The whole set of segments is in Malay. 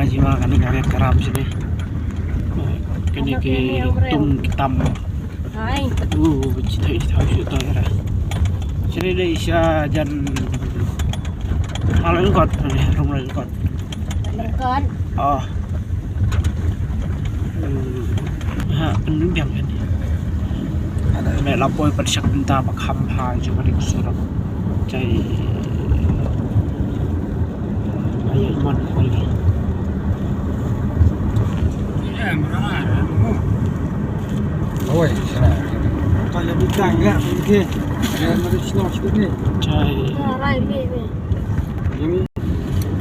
jima kan ngaret karam sini. Kini ke tum kitam. Hai. Cita itu ya. Sini deh isya jan kalau lengkot nih rumah lengkot. Lengkot. Oh. Penunjang kan. Ada mek lapoi pada syak benta mak hamha juga di surat. Cai ayat iman kali. Ya, mana? Oi, sana. Kalau bintang ya, mungkin. Ya, mari snow sekali. Cai. Rai be. Ini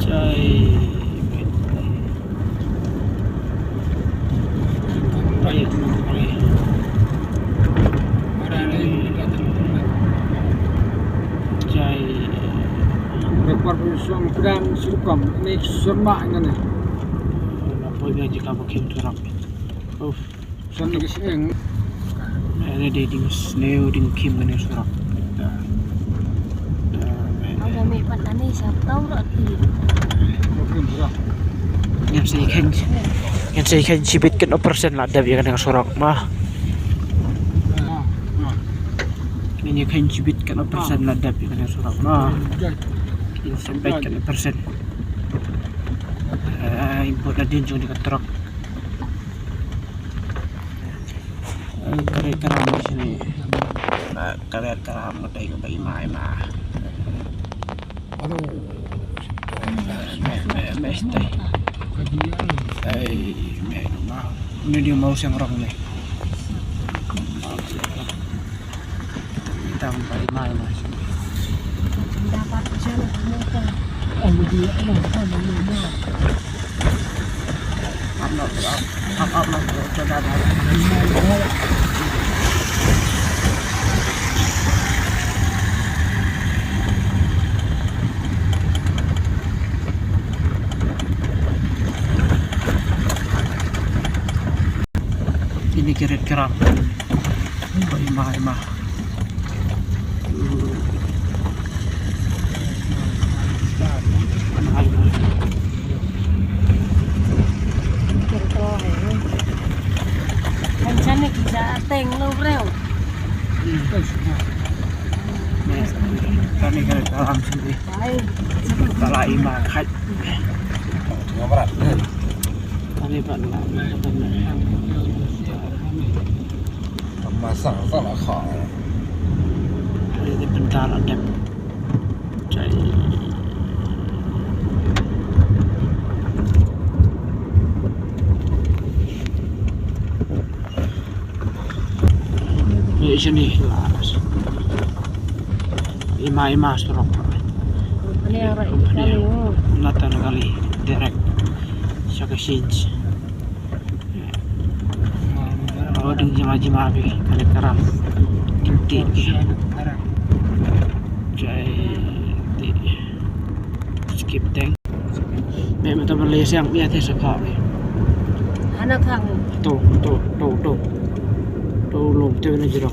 Cai. Ayat iman kali. Cai. report suam kran sirkam ini surma ini. Lapoi gaji kamu kim turak. Suam ni keseng. Ada di sneo ding kim ini surak. Ada me panani sabtau roti. Mungkin sudah. Yang saya kan cibit kan operasi lah ada biar dengan surak mah. Ini kan cibit kan operasi lah ada biar dengan surak mah. Ini sampai kan operasi. Import nadin juga dekat truk. Kare karam di sini. Kare karam ada yang bayi mah. Aduh. Mesti. Ini dia mau yang orang ni. Kita bayi mah. Dapat jalan muka. Dia mana? Ini keret keram. Imah. Sana kita teng lu reu. Kami keret keram sini. Hai. Tala imah kat. Ngapain? Kami pernah. Masak salah kau. Ini bentar ada. Cai. Di sini las. Ima strok. Ini rai kali. Natan kali direct. Saka change. Oh, ding jima be kali karam. Tintik. Jai di skip tank. Memang tak boleh yang lihat sekak. Anak kamu. Tuh. Lom tu ni jeruk.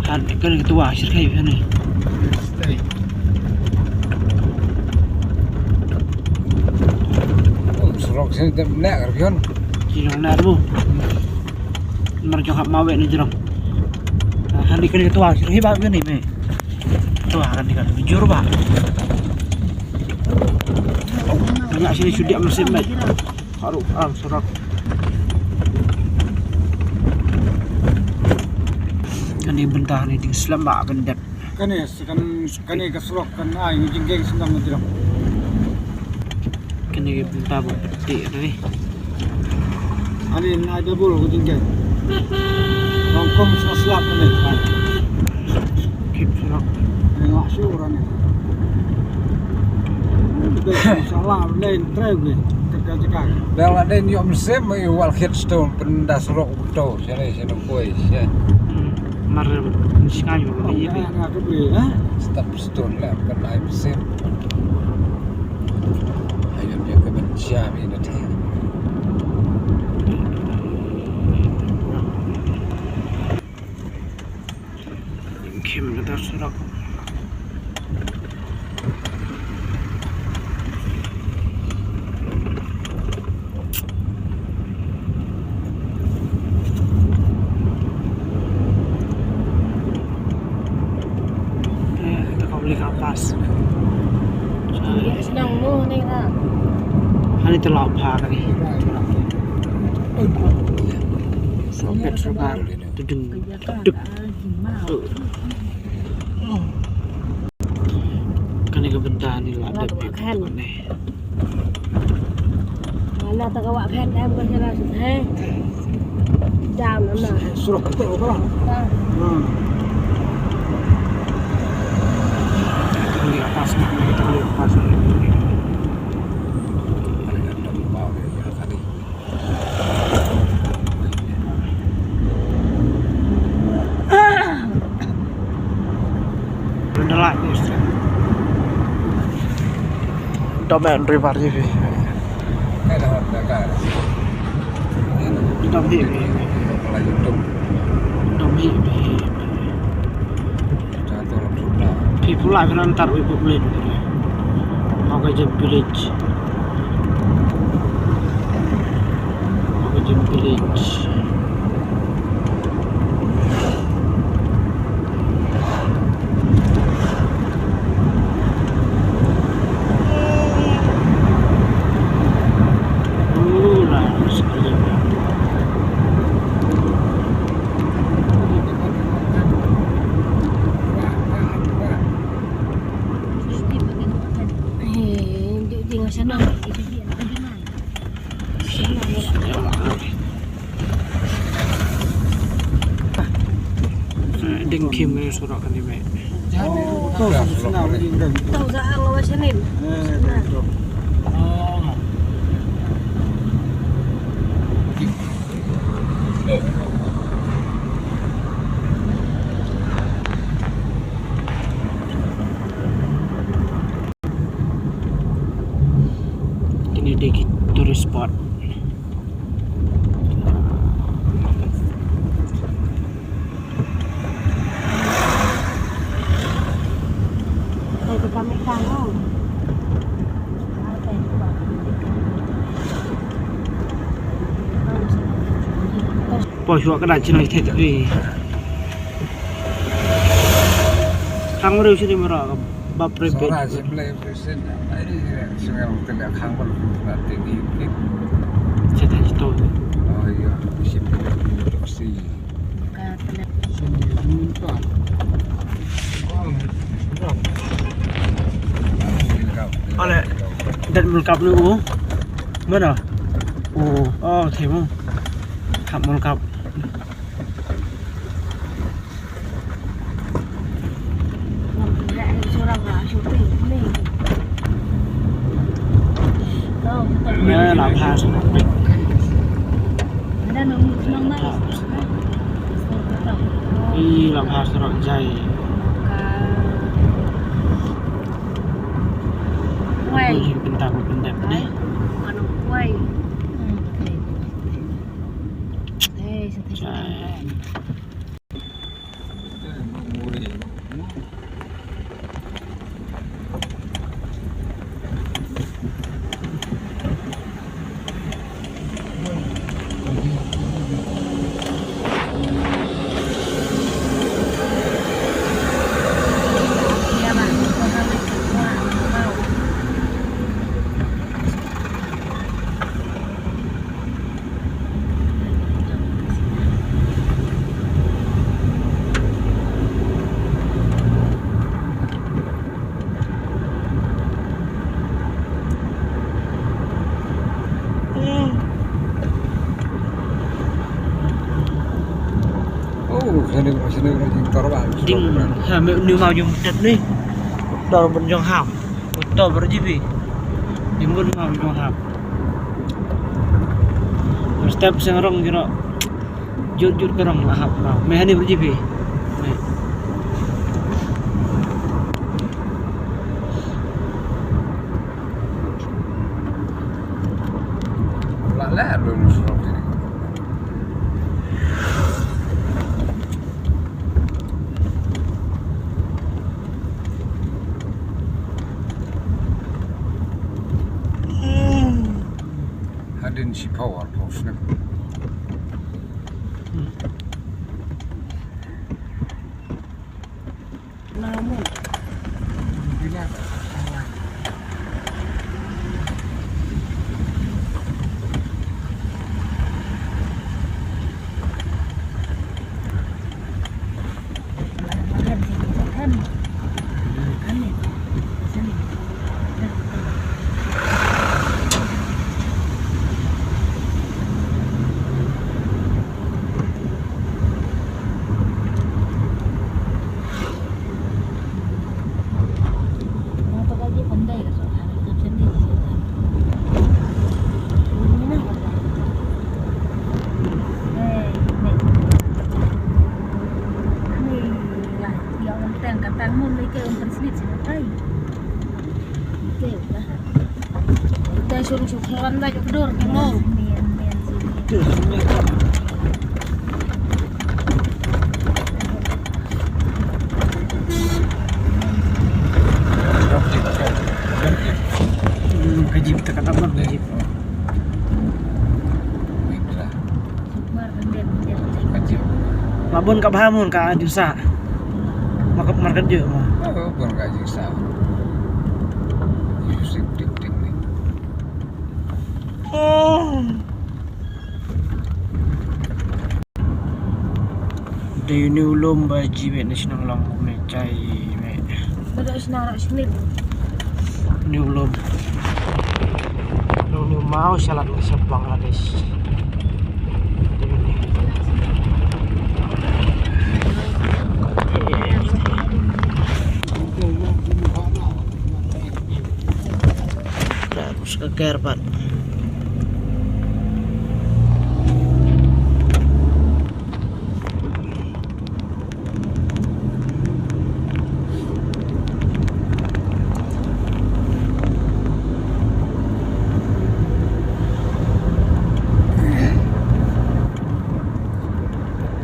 Han kan ketua sirkai ni. Stay. Serok sini tak nak kerjaan. Jirong na mo. Marjong hap mawe ni jirong. Han kan ketua sirkai ba ni me. Ketua kan kan jujur ba. Banyak sini sudah mesin baik. Haru surat. Ini bentah ni di selamba bendep. Kan keserok kan ayu jengking sedang menjelang. Kini bentah beti ni. Ani ada bulu jengking. Nongkom selap ni. Kip surat. Tengok syuran ni. Salah lain trek kerja-kerja. Dah ada ni musim wal headstone pendas rock betul. Sini kuih. Mar singayo ni be. Aku beli ha. Step stone lah kena musim. Ayo dia ke benciam ini dah. Kim na surat. terlalu parah nih. Soket sebar, tudung, duk, tuh. Kan ini kebentaan nih lah, ada pekkan nih. Mana tak awak kan em kan jalan sih. Jam mana? Suruh ketik apa lah? Kita lihat pas, kita lihat pas. Udah lah, domain river TV. Dom hi, dom hi. People live nantar we public. Aku jam village. Sana itu dia di mana? Ding kim ni surat kan ni mek. Tahu senang lagi kan. Tahu tak Allah Senin. Ini dikit tourist spot. Itu kami tahu. Bỏ chuột cái đàn trên này thiệt vì khang rêu sini merah bab repet. Soalnya sih mulai presiden, ini sekarang tidak kangen berarti ini. Cerita itu. Oh iya, mesti produksi. Oleh dan melengkap dulu. Mana? Oh, temu. Hak melengkap. Nhớ làm ha đi làm ha sọt dày Quay bên đẹp đi còn quay Sini lagi korban. ding ha new mau dùng đất đi đầu bên trong hàm đầu bên gì vậy ding bên mau trong hàm step sang rong kira jut ke rong lah hap lah meh ni berji vậy Lah belum surat ini. Hadin si power post nih. namun suruh hewan banyak kedor mau. Gajib tekan apa gajib. Mabon ka bahamon ka jusa. Makap market je mah. Oh, bukan gaji sah. Yusuf tik nih. Day ni ulum baji me nasional lang me cai me. Beda senarak sini. Ni ulum. Ni mau salat sa Bangladesh. Terus ke Kerbat.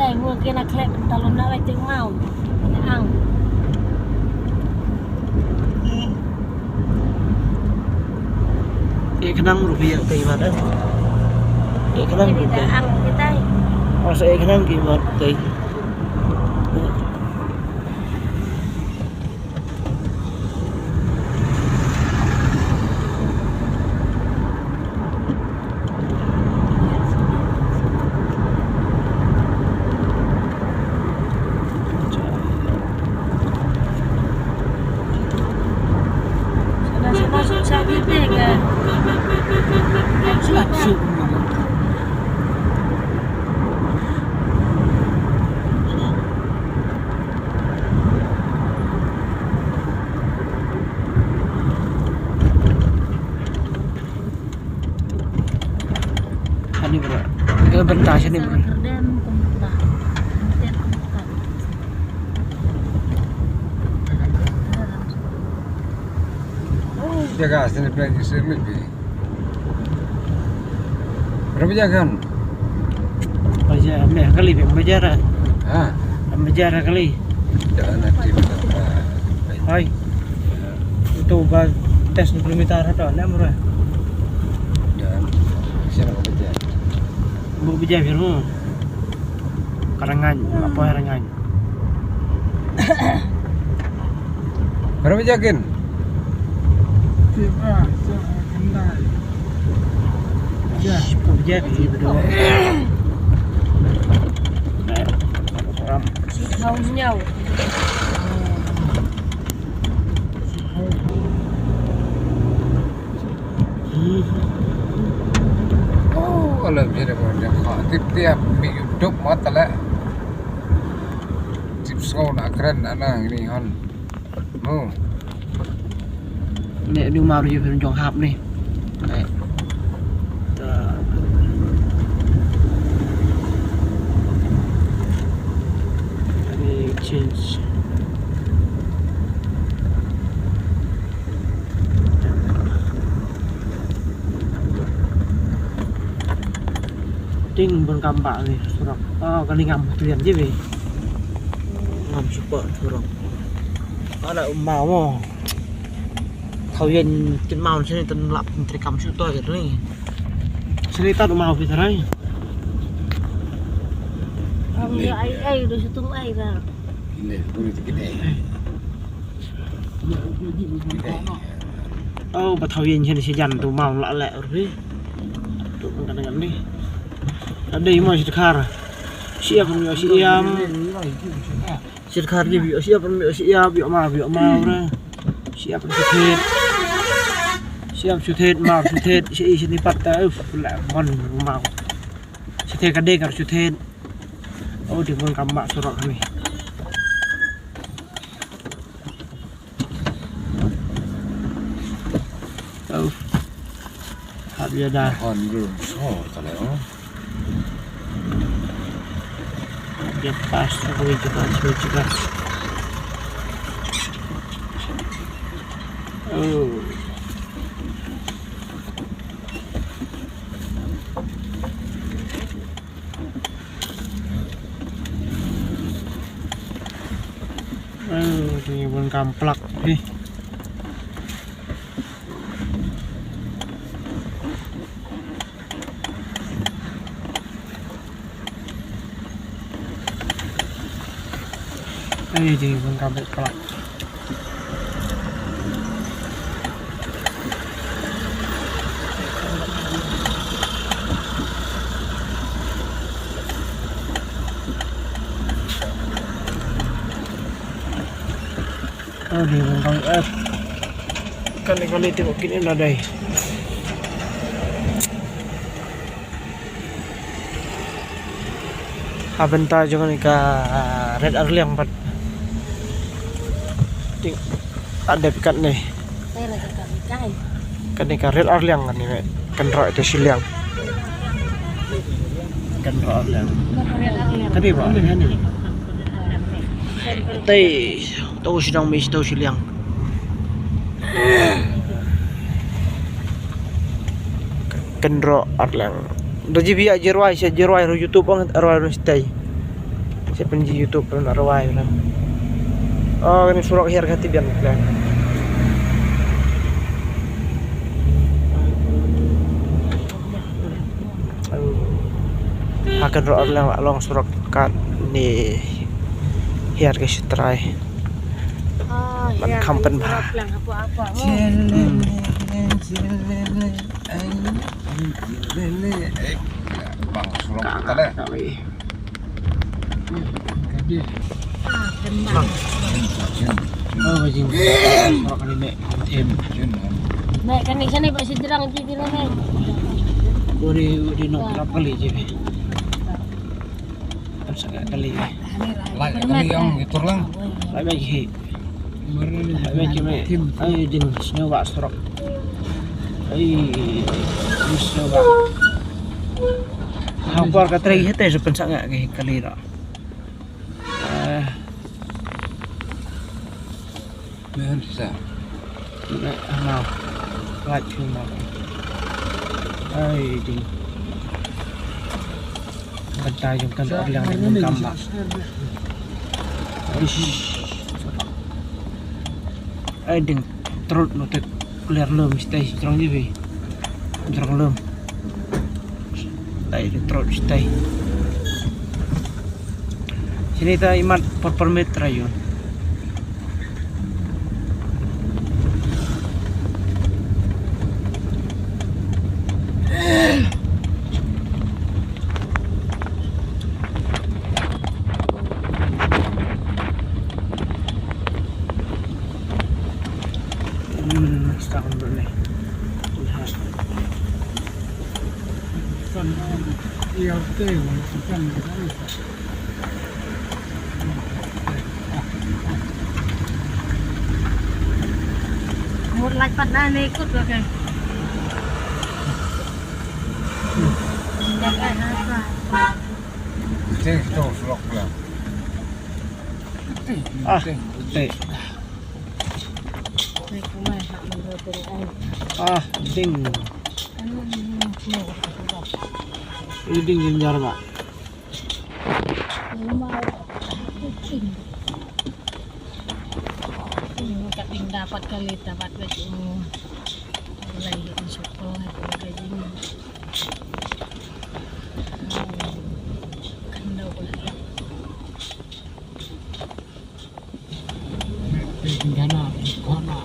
Tay mua kia là klep talon na bay tiếng mau. Ăn. Kenang rupiah kay mana? Kenang Jadi dah ăn cái tay. Masa kenang kay mana kay? Sana susah bibir ke? Langsung. Ini bro, ke bentar sini bro. Kerdem kumpah. Dan kumpah. Jaga sini pelagi sini bi. Berapa jagan? Bajar, ambil kali bajar. Hah? Bajar kali. Jangan nanti berapa. Hai. Itu bag tes 20 meter ada bro. Jangan. Siapa kerja? Bu bajar biru. Karangan, apa karangan? Berapa jagan? Ya, bajar biru. Si haus nhau. Oh, kalau bisa orang khatib tiap hidup mata lah. Chips kau nak keren anak ini hon. Oh. Nè đi màu thì phải chọn hộp này. Đấy. Ini change. Ting bên cam bạc này, surat. Oh, cái này ngầm tuyển chứ gì? Ngầm super surat. Ada màu mà. Kau yang tin mau sini tin lap tri kam su to gitu nih. Sini tak mau fitrai. Ông đưa ai đưa cho tung ai ra. Ini boleh gede. Oh, bà thầu yên sini si jan tu mau lạ lẹ rồi. Tu kan ni. Ada yang mau sedekar. Siap punya siap. Sedekar dia biar siap punya siap biar mau ra. Siap sudah. Siap sudah mau sudah si sini patah lah mon mau. Sudah kade kar sudah. Oh di pun kambak surat kami. Oh. Habis dah. Hon belum so kalau. Dia pas aku juga. Oh. Ini pun kamplak nih. Ini pun kamplak. Di bangkang kali-kali tengok kini lah dai. Abenta jangan ika red arliang pat. Ada pikat nih. Saya lagi ikan. Kan ika red arliang kan nih. Kan ro itu siliang. Kan ro arliang. Tapi apa ini? Tay tahu sedang mis tahu siliang. Kendro arlang. Doji biak jerwai saya jerwai ro YouTube ang arwai ro stay. Saya penji YouTube ro arwai ro. Oh ini surak hier hati biar plan. Akan ro arlang long surak kat ni hier ke try. Man kampen bah. Apa-apa. Bang surok kita deh. Oh, bajing. Surak kali nek tem. Nek kan di sana Pak Sidrang jadi nek. Di nok berapa kali je? Kan sangat kali. Lai kali yang itu lang. Lai bagi. Lai bagi me. Ai din snowa surak. Ai snowa. Hampar ka trai hete se pensak ngak ke kali ra. Bisa. Nek mau. Lai cuma. Ai din. Bentar jom kan orang dengan gambar. Ai ding trot no tek clear lum stay strong je be. Strong lum. Ai di trot stay. Sini ta imat per meter ayun. Setahun dulu nih. Iya, betul. Bukan. Một lạch Phật này này cút được kìa. Cek tu surok lah. Teh. Này cũng mày học mình rồi từ anh. Ding. Ini ding jenjar, Pak. Kaping dapat kali dapat baju lagi syukur gaji kandau lagi Gana, gana.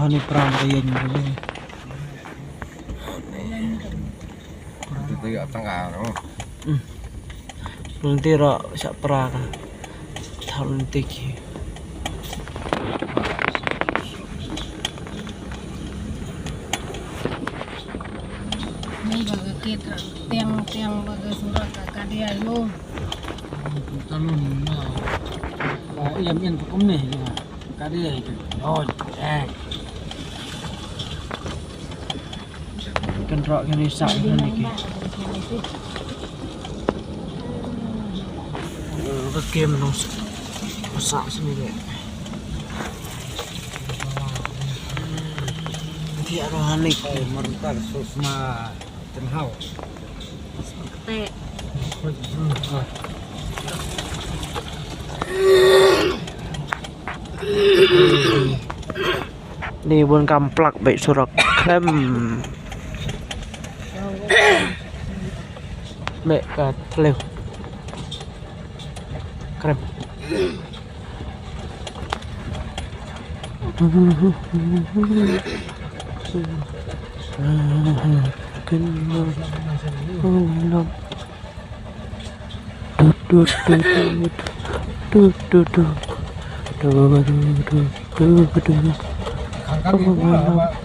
Ini perang kayak gini. Itu tiga tengah, no. Nanti rak sak perang. Tahun tinggi. ini bagai kita tiang bagai surat kakak dia lu Talun na. Yan tukum nih. Kadi itu. Oh, kan rak ini sak lagi. Game nung masak sendiri. Dia rohani Mertar susma tenhau. teh Ni bun kamplak baik surak klem. Mek kat lew. Krem.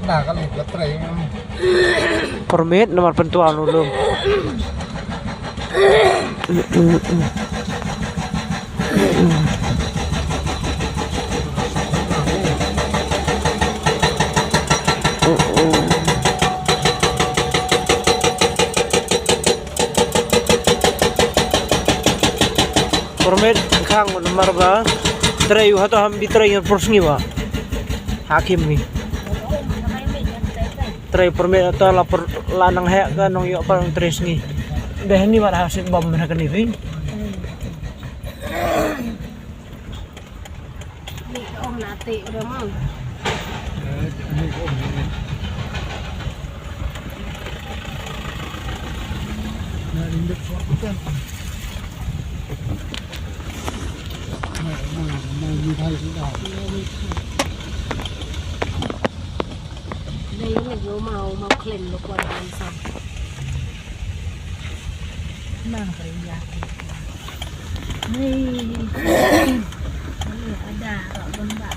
Nah kali baterai Permit nomor pentuan ulum. Permit kang nomor ba? Terayu atau hambi terayu persni ba? Hakim nih. Terayu permit atau lapor lanang hek kan nong yuk paling teres nih. Dah ini mana hasil bom mereka nih. Om nate udah mau. Đây là dấu màu khen lúc qua bàn xong. Mang cái gì? Đây. Ada kalau benda.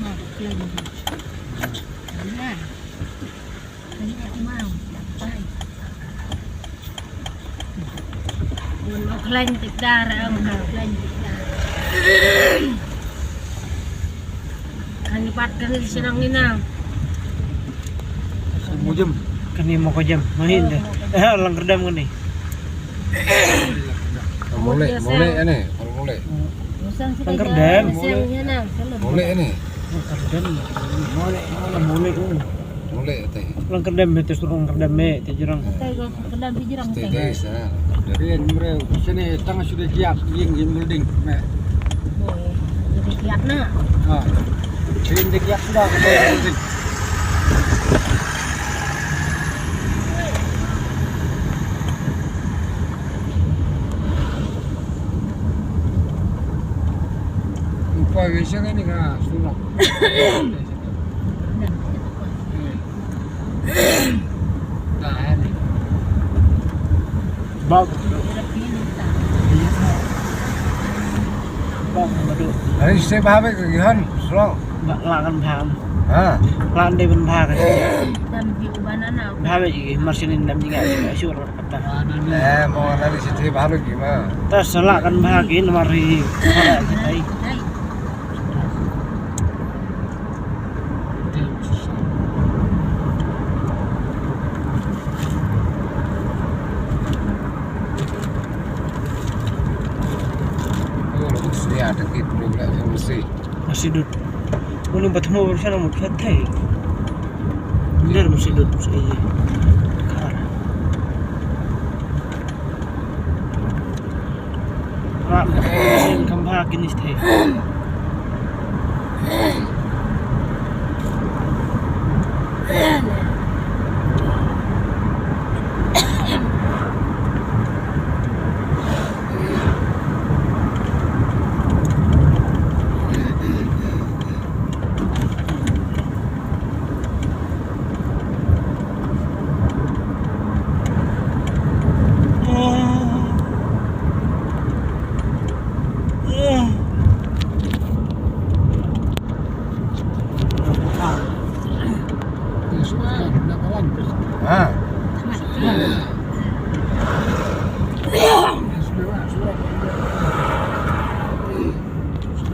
Mang khen. Nah. Ini mau. Baik. Nó khen tik darah, ông khen tik darah. Kan dipatkan di senang ni nào. Mujem. Kani mau kau jam, main deh. Lang kerdam kan nih. Mulai ini, kalau mulai. Lang kerdam. Mulai ini. Kerdam. Mulai tu. Mulai teh. Lang kerdam itu suruh kerdam tu jurang. Kedam di jirang teh. Teh sana. Dari mereka sini tengah sudah siap ingin building. Jadi kiat nak. Ah. Ingin siap sudah building. Biasanya ini nggak sulap. Bang. Bang, betul. Hari saya bawa ke Gihan, sulap. Lakan paham. Ah. Lakan dia pun paham. Dan di banana. Paham juga, marsinin dalam juga syur kata. Mau nanti situ baru gimana? Tas lakan bahagian mari. Ada gitu juga masih dud. Unu bertemu bersama mungkin thay. Bener masih dud saya. Rak, mesin kembang kini thay. Ah.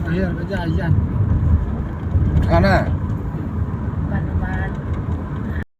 Akhir kejadian. Karena